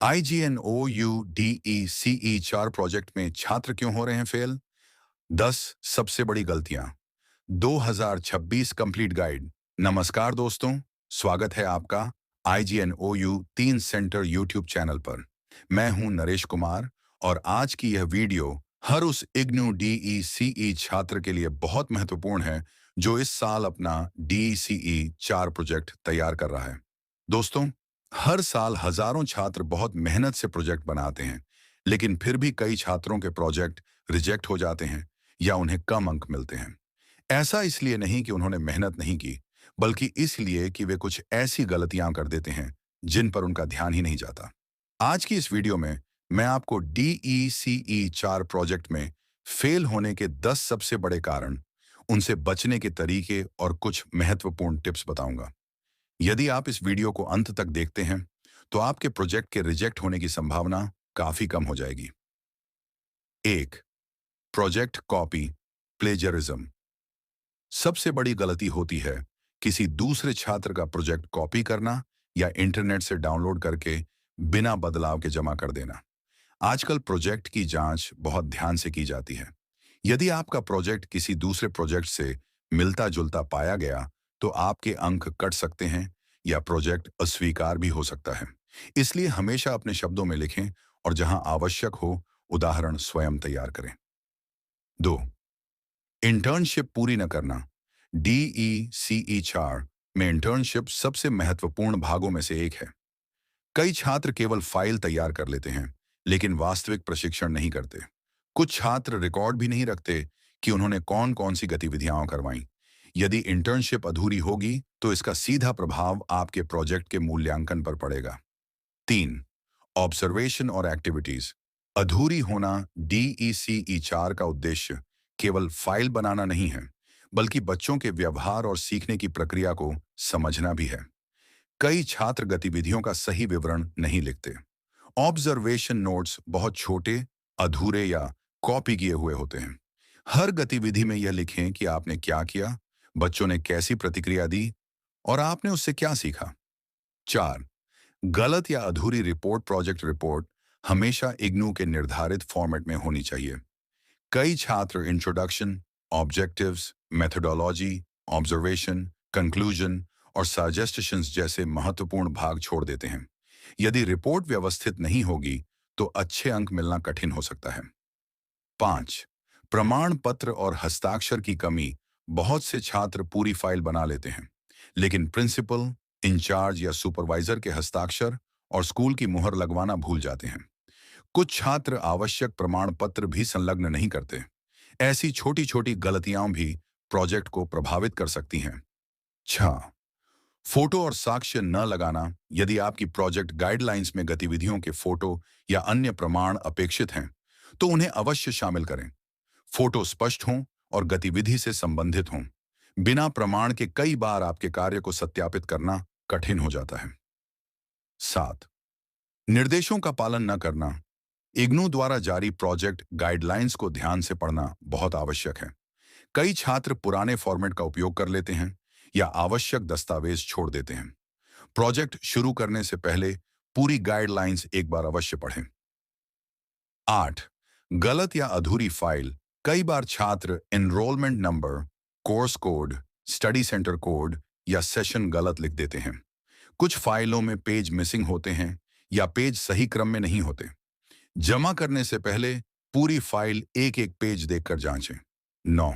IGNOUDECE 4 project में छात्र क्यों हो रहे हैं फेल? 10 सबसे बड़ी गलतियां। 2026 कंप्लीट गाइड। नमस्कार दोस्तों, स्वागत है आपका IGNOU 3 सेंटर यूट्यूब चैनल पर। मैं हूं नरेश कुमार और आज की यह वीडियो हर उस इग्नू DECE छात्र के लिए बहुत महत्वपूर्ण है जो इस साल अपना DECE 4 प्रोजेक्ट तैयार कर रहा है। दोस्तों, हर साल हजारों छात्र बहुत मेहनत से प्रोजेक्ट बनाते हैं, लेकिन फिर भी कई छात्रों के प्रोजेक्ट रिजेक्ट हो जाते हैं या उन्हें कम अंक मिलते हैं। ऐसा इसलिए नहीं कि उन्होंने मेहनत नहीं की, बल्कि इसलिए कि वे कुछ ऐसी गलतियां कर देते हैं जिन पर उनका ध्यान ही नहीं जाता। आज की इस वीडियो में मैं आपको DECE 4 प्रोजेक्ट में फेल होने के 10 सबसे बड़े कारण, उनसे बचने के तरीके और कुछ महत्वपूर्ण टिप्स बताऊंगा। यदि आप इस वीडियो को अंत तक देखते हैं, तो आपके प्रोजेक्ट के रिजेक्ट होने की संभावना काफी कम हो जाएगी। 1. Project copy plagiarism. सबसे बड़ी गलती होती है किसी दूसरे छात्र का प्रोजेक्ट कॉपी करना या इंटरनेट से डाउनलोड करके बिना बदलाव के जमा कर देना। आजकल प्रोजेक्ट की जांच बहुत ध्यान से की जाती है। यदि आपका प्रोजेक्ट किसी दूसरे प्रोजेक्ट से मिलता जुलता पाया गया, तो आपके अंक कट सकते हैं या प्रोजेक्ट अस्वीकार भी हो सकता है। इसलिए हमेशा अपने शब्दों में लिखें और जहां आवश्यक हो, उदाहरण स्वयं तैयार करें। 2. इंटर्नशिप पूरी न करना। DECE 4 में इंटर्नशिप सबसे महत्वपूर्ण भागों में से एक है। कई छात्र केवल फाइल तैयार कर लेते हैं, लेकिन वास्तविक प्रशिक्षण नहीं करते। कुछ छात्र रिकॉर्ड भी नहीं रखते कि उन्होंने कौन कौन सी गतिविधियां करवाईं। यदि इंटर्नशिप अधूरी होगी, तो इसका सीधा प्रभाव आपके प्रोजेक्ट के मूल्यांकन पर पड़ेगा। 3. ऑब्जर्वेशन और एक्टिविटीज। अधूरी होना DECE 4 का उद्देश्य केवल फाइल बनाना नहीं है, बल्कि बच्चों के व्यवहार और सीखने की प्रक्रिया को समझना भी है। कई छात्र गतिविधियों का सही विवरण नहीं लिखते। ऑब्जर्वेशन नोट्स बहुत छोटे, अधूरे या कॉपी किए हुए होते हैं। हर गतिविधि में यह लिखें कि आपने क्या किया, बच्चों ने कैसी प्रतिक्रिया दी और आपने उससे क्या सीखा। 4. गलत या अधूरी रिपोर्ट। प्रोजेक्ट रिपोर्ट हमेशा इग्नू के निर्धारित फॉर्मेट में होनी चाहिए। कई छात्र introduction, objectives, methodology, observation, conclusion और सजेशंस जैसे महत्वपूर्ण भाग छोड़ देते हैं। यदि रिपोर्ट व्यवस्थित नहीं होगी, तो अच्छे अंक मिलना कठिन हो सकता है। 5. प्रमाण पत्र और हस्ताक्षर की कमी। बहुत से छात्र पूरी फाइल बना लेते हैं, लेकिन प्रिंसिपल, इंचार्ज या सुपरवाइजर के हस्ताक्षर और स्कूल की मुहर लगवाना भूल जाते हैं। कुछ छात्र आवश्यक प्रमाण पत्र भी संलग्न नहीं करते। ऐसी छोटी छोटी गलतियां भी प्रोजेक्ट को प्रभावित कर सकती हैं। 6. फोटो और साक्ष्य न लगाना। यदि आपकी प्रोजेक्ट गाइडलाइंस में गतिविधियों के फोटो या अन्य प्रमाण अपेक्षित हैं, तो उन्हें अवश्य शामिल करें। फोटो स्पष्ट हों और गतिविधि से संबंधित हों। बिना प्रमाण के कई बार आपके कार्य को सत्यापित करना कठिन हो जाता है। 7. निर्देशों का पालन न करना। इग्नू द्वारा जारी प्रोजेक्ट गाइडलाइंस को ध्यान से पढ़ना बहुत आवश्यक है। कई छात्र पुराने फॉर्मेट का उपयोग कर लेते हैं या आवश्यक दस्तावेज छोड़ देते हैं। प्रोजेक्ट शुरू करने से पहले पूरी गाइडलाइंस एक बार अवश्य पढ़ें। 8. गलत या अधूरी फाइल। कई बार छात्र enrolment number, course code, study centre code या सेशन गलत लिख देते हैं। कुछ फाइलों में पेज मिसिंग होते हैं या पेज सही क्रम में नहीं होते। जमा करने से पहले पूरी फाइल एक एक पेज देखकर जांचें। 9.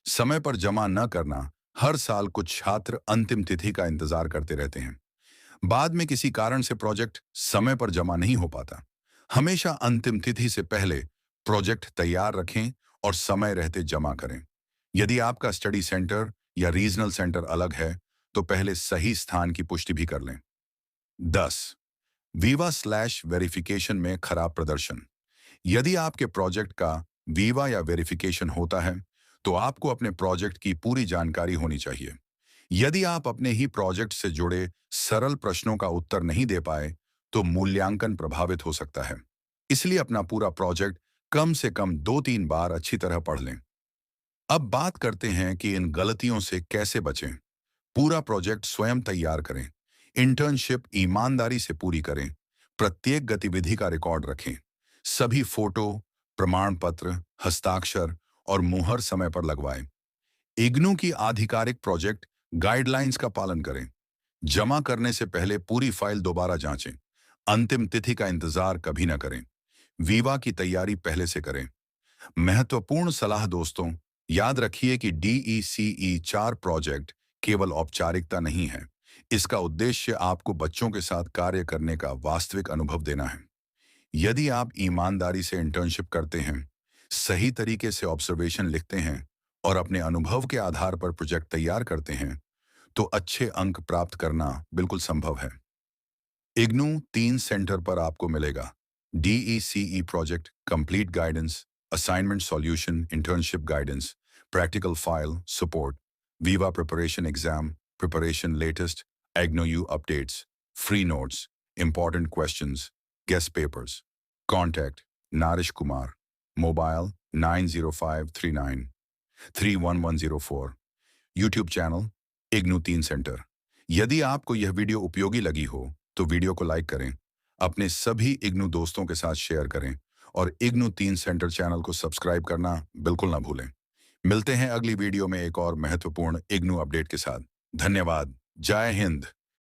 समय पर जमा न करना। हर साल कुछ छात्र अंतिम तिथि का इंतजार करते रहते हैं। बाद में किसी कारण से प्रोजेक्ट समय पर जमा नहीं हो पाता। हमेशा अंतिम तिथि से पहले प्रोजेक्ट तैयार रखें और समय रहते जमा करें। यदि आपका स्टडी सेंटर या रीजनल सेंटर अलग है, तो पहले सही स्थान की पुष्टि भी कर लें। 10. वीवा/वेरिफिकेशन में खराब प्रदर्शन। यदि आपके प्रोजेक्ट का वीवा या वेरिफिकेशन होता है, तो आपको अपने प्रोजेक्ट की पूरी जानकारी होनी चाहिए। यदि आप अपने ही प्रोजेक्ट से जुड़े सरल प्रश्नों का उत्तर नहीं दे पाए, तो मूल्यांकन प्रभावित हो सकता है। इसलिए अपना पूरा प्रोजेक्ट कम से कम 2-3 बार अच्छी तरह पढ़ लें। अब बात करते हैं कि इन गलतियों से कैसे बचें। पूरा प्रोजेक्ट स्वयं तैयार करें। इंटर्नशिप ईमानदारी से पूरी करें। प्रत्येक गतिविधि का रिकॉर्ड रखें। सभी फोटो, प्रमाण पत्र, हस्ताक्षर और मुहर समय पर लगवाएं। इग्नू की आधिकारिक प्रोजेक्ट गाइडलाइंस का पालन करें। जमा करने से पहले पूरी फाइल दोबारा जांचें। अंतिम तिथि का इंतजार कभी न करें। वीवा की तैयारी पहले से करें। महत्वपूर्ण सलाह दोस्तों, याद रखिए कि DECE 4 प्रोजेक्ट केवल औपचारिकता नहीं है। इसका उद्देश्य आपको बच्चों के साथ कार्य करने का वास्तविक अनुभव देना है। यदि आप ईमानदारी से इंटर्नशिप करते हैं, सही तरीके से ऑब्जर्वेशन लिखते हैं और अपने अनुभव के आधार पर प्रोजेक्ट तैयार करते हैं, तो अच्छे अंक प्राप्त करना बिल्कुल संभव है। इग्नू 3 सेंटर पर आपको मिलेगा: DECE project complete guidance, assignment solution, internship guidance, practical file support, Viva preparation exam preparation, latest IGNOU you updates, free notes, important questions, guest papers. Contact नारिश Kumar, mobile 9053931104, YouTube channel IGNOU 3 centre. यदि आपको यह वीडियो उपयोगी लगी हो तो वीडियो को like करें, अपने सभी इग्नू दोस्तों के साथ शेयर करें और इग्नू 3 सेंटर चैनल को सब्सक्राइब करना बिल्कुल ना भूलें। मिलते हैं अगली वीडियो में एक और महत्वपूर्ण इग्नू अपडेट के साथ। धन्यवाद। जय हिंद।